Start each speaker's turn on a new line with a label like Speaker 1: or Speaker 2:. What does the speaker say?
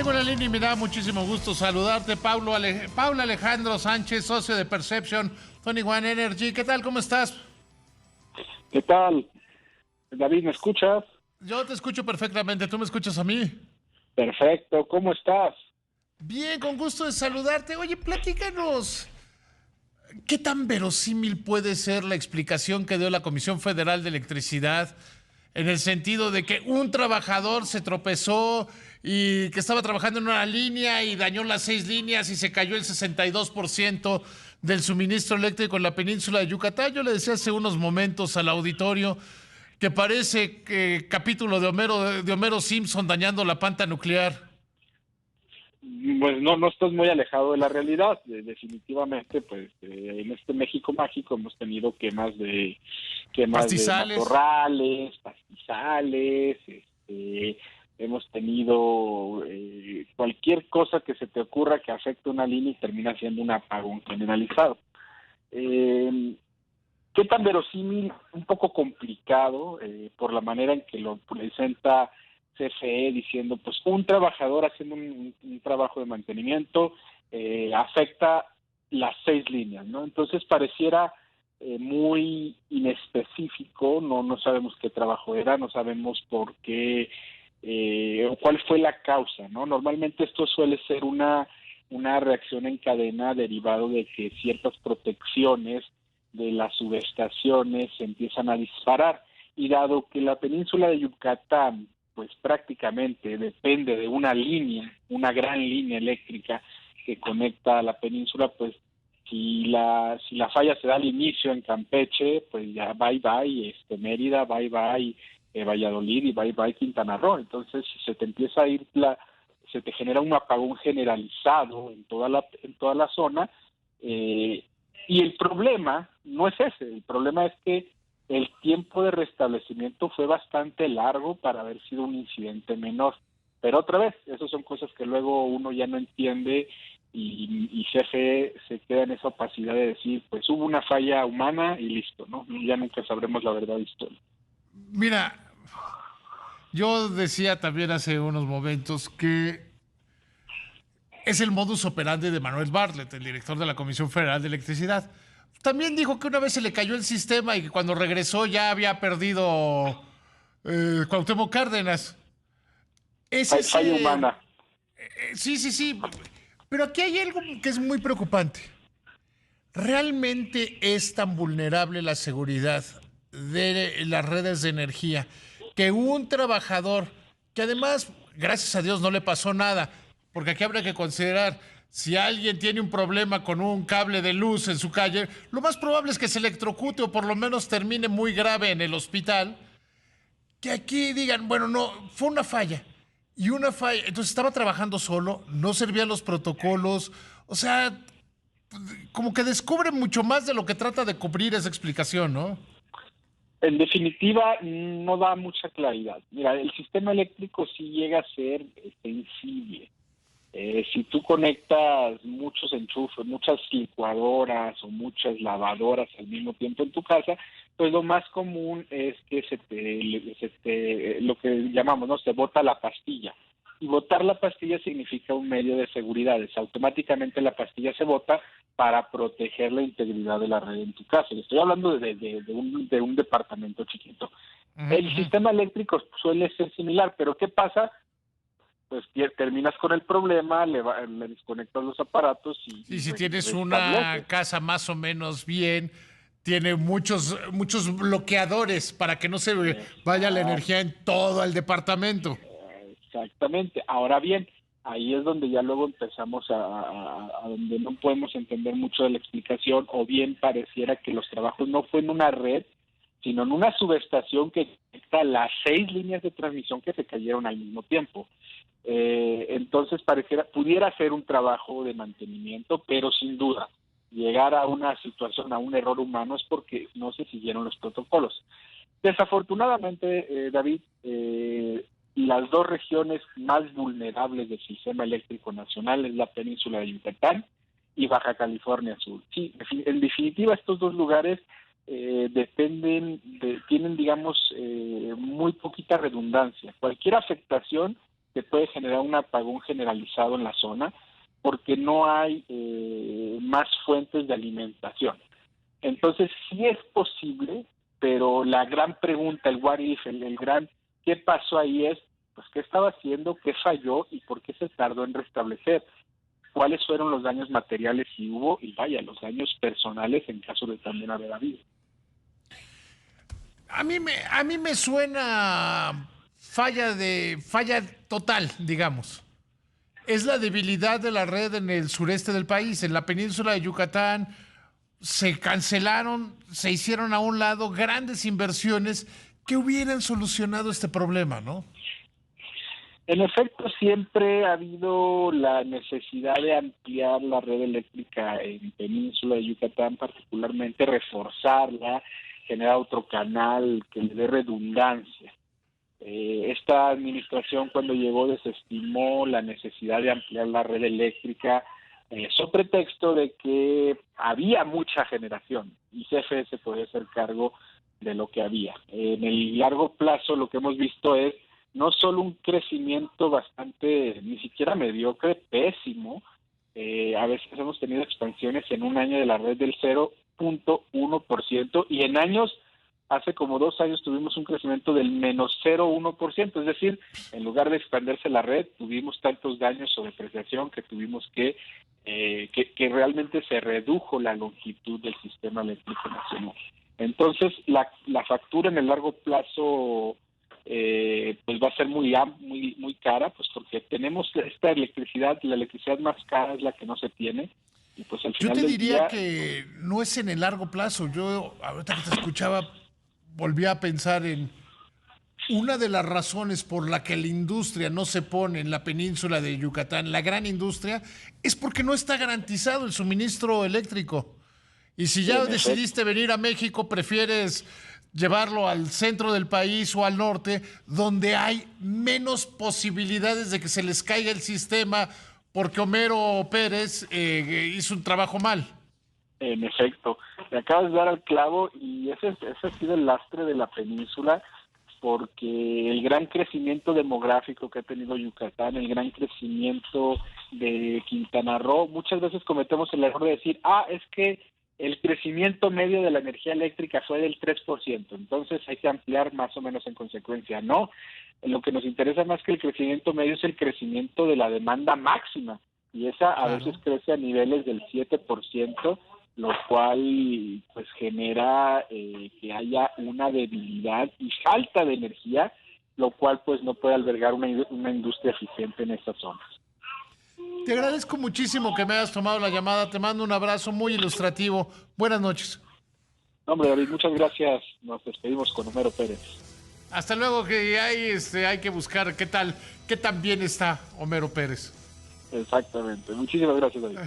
Speaker 1: Tengo en la línea y me da muchísimo gusto saludarte, Paula Alejandro Sánchez, socio de Perception 21 Energy. ¿Qué tal? ¿Cómo estás?
Speaker 2: ¿Qué tal? David, ¿me escuchas?
Speaker 1: Yo te escucho perfectamente. ¿Tú me escuchas a mí?
Speaker 2: Perfecto, ¿cómo estás?
Speaker 1: Bien, con gusto de saludarte. Oye, platícanos. ¿Qué tan verosímil puede ser la explicación que dio la Comisión Federal de Electricidad en el sentido de que un trabajador se tropezó y que estaba trabajando en una línea y dañó las 6 líneas y se cayó el 62% del suministro eléctrico en la península de Yucatán? Yo le decía hace unos momentos al auditorio que parece que capítulo de Homero Simpson dañando la planta nuclear.
Speaker 2: Pues no estás muy alejado de la realidad. Definitivamente, pues en este México mágico hemos tenido quemas de
Speaker 1: Pastizales.
Speaker 2: matorrales, pastizales, hemos tenido cualquier cosa que se te ocurra que afecte una línea y termina siendo un apagón generalizado. Eh, ¿Qué tan verosímil? Un poco complicado por la manera en que lo presenta CFE, diciendo, pues un trabajador haciendo un trabajo de mantenimiento afecta las 6 líneas, ¿no? Entonces pareciera muy inespecífico, no sabemos qué trabajo era, no sabemos por qué o cuál fue la causa, ¿no? Normalmente esto suele ser una reacción en cadena derivado de que ciertas protecciones de las subestaciones se empiezan a disparar, y dado que la península de Yucatán pues prácticamente depende de una línea, una gran línea eléctrica que conecta a la península, pues si la falla se da al inicio en Campeche, pues ya bye bye Mérida, bye bye Valladolid y bye bye Quintana Roo. Entonces si se te empieza a ir se te genera un apagón generalizado en toda la zona. Y el problema no es ese, el problema es que el tiempo de restablecimiento fue bastante largo para haber sido un incidente menor. Pero otra vez, esas son cosas que luego uno ya no entiende, y CFE se queda en esa opacidad de decir, pues hubo una falla humana y listo, ¿no? Ya nunca sabremos la verdad histórica.
Speaker 1: Mira, yo decía también hace unos momentos que es el modus operandi de Manuel Bartlett, el director de la Comisión Federal de Electricidad. También dijo que una vez se le cayó el sistema y que cuando regresó ya había perdido Cuauhtémoc Cárdenas. Es
Speaker 2: Falla
Speaker 1: ese...
Speaker 2: humana.
Speaker 1: Sí, sí, sí. Pero aquí hay algo que es muy preocupante. ¿Realmente es tan vulnerable la seguridad de las redes de energía que un trabajador, que además, gracias a Dios, no le pasó nada, porque aquí habría que considerar, si alguien tiene un problema con un cable de luz en su calle, lo más probable es que se electrocute o por lo menos termine muy grave en el hospital, que aquí digan, bueno, no, fue una falla. Y una falla, entonces estaba trabajando solo, no servían los protocolos, o sea, como que descubre mucho más de lo que trata de cubrir esa explicación, ¿no?
Speaker 2: En definitiva, no da mucha claridad. Mira, el sistema eléctrico sí llega a ser sensible. Si tú conectas muchos enchufes, muchas licuadoras o muchas lavadoras al mismo tiempo en tu casa, pues lo más común es que lo que llamamos, ¿no? Se bota la pastilla. Y botar la pastilla significa un medio de seguridad. Automáticamente la pastilla se bota para proteger la integridad de la red en tu casa. Y estoy hablando de un departamento chiquito.
Speaker 1: Uh -huh,
Speaker 2: El
Speaker 1: uh -huh.
Speaker 2: sistema eléctrico suele ser similar, pero ¿qué pasa? Pues terminas con el problema, le desconectas los aparatos
Speaker 1: Y si
Speaker 2: y
Speaker 1: tienes una
Speaker 2: restableces.
Speaker 1: casa más o menos bien, tiene muchos bloqueadores para que no se vaya la
Speaker 2: Exacto,
Speaker 1: energía en todo el departamento.
Speaker 2: exactamente. Ahora bien, ahí es donde ya luego empezamos a donde no podemos entender mucho de la explicación, o bien pareciera que los trabajos no fue en una red, sino en una subestación que conecta las 6 líneas de transmisión que se cayeron al mismo tiempo. Entonces pudiera ser un trabajo de mantenimiento, pero sin duda llegar a una situación, a un error humano, es porque no se siguieron los protocolos. Desafortunadamente, David, las dos regiones más vulnerables del sistema eléctrico nacional es la península de Yucatán y Baja California Sur. Sí, en definitiva, estos dos lugares tienen, digamos, muy poquita redundancia. Cualquier afectación que puede generar un apagón generalizado en la zona porque no hay más fuentes de alimentación. Entonces sí es posible, pero la gran pregunta, el what if, el gran qué pasó ahí es, pues qué estaba haciendo, qué falló y por qué se tardó en restablecer, cuáles fueron los daños materiales si hubo y vaya, los daños personales en caso de también haber habido.
Speaker 1: A mí me suena falla total, digamos. Es la debilidad de la red en el sureste del país. En la península de Yucatán se cancelaron, se hicieron a un lado grandes inversiones que hubieran solucionado este problema, ¿no?
Speaker 2: En efecto, siempre ha habido la necesidad de ampliar la red eléctrica en Península de Yucatán, particularmente reforzarla, generar otro canal que le dé redundancia. Esta administración cuando llegó desestimó la necesidad de ampliar la red eléctrica sobre pretexto de que había mucha generación y CFE se podía hacer cargo de lo que había. En el largo plazo lo que hemos visto es no solo un crecimiento bastante, ni siquiera mediocre, pésimo, a veces hemos tenido expansiones en un año de la red del 0.1% y en años, hace como 2 años tuvimos un crecimiento del menos 0.1%, es decir, en lugar de expandirse la red, tuvimos tantos daños o depreciación que tuvimos que realmente se redujo la longitud del sistema eléctrico nacional. Entonces, la factura en el largo plazo pues va a ser muy cara, pues porque tenemos esta electricidad, la electricidad más cara es la que no se tiene, y pues al
Speaker 1: Yo
Speaker 2: final
Speaker 1: te
Speaker 2: del
Speaker 1: diría
Speaker 2: día,
Speaker 1: que no es en el largo plazo. Yo, ahorita que te escuchaba, volví a pensar en una de las razones por la que la industria no se pone en la península de Yucatán, la gran industria, es porque no está garantizado el suministro eléctrico. Y si ya
Speaker 2: en efecto,
Speaker 1: decidiste venir a México, prefieres llevarlo al centro del país o al norte, donde hay menos posibilidades de que se les caiga el sistema porque Homero Pérez hizo un trabajo mal.
Speaker 2: en efecto, te acabas de dar al clavo y ese ha sido el lastre de la península, porque el gran crecimiento demográfico que ha tenido Yucatán, el gran crecimiento de Quintana Roo, muchas veces cometemos el error de decir, es que el crecimiento medio de la energía eléctrica fue del 3%, entonces hay que ampliar más o menos en consecuencia. No, lo que nos interesa más que el crecimiento medio es el crecimiento de la demanda máxima, y esa a veces
Speaker 1: Claro.
Speaker 2: crece a niveles del 7%, lo cual pues genera que haya una debilidad y falta de energía, lo cual pues no puede albergar una industria eficiente en estas zonas.
Speaker 1: Te agradezco muchísimo que me hayas tomado la llamada. Te mando un abrazo muy ilustrativo. Buenas noches.
Speaker 2: Hombre, David, muchas gracias. Nos despedimos con Homero Pérez.
Speaker 1: Hasta luego, que hay que buscar qué tan bien está Homero Pérez.
Speaker 2: Exactamente. Muchísimas gracias, David.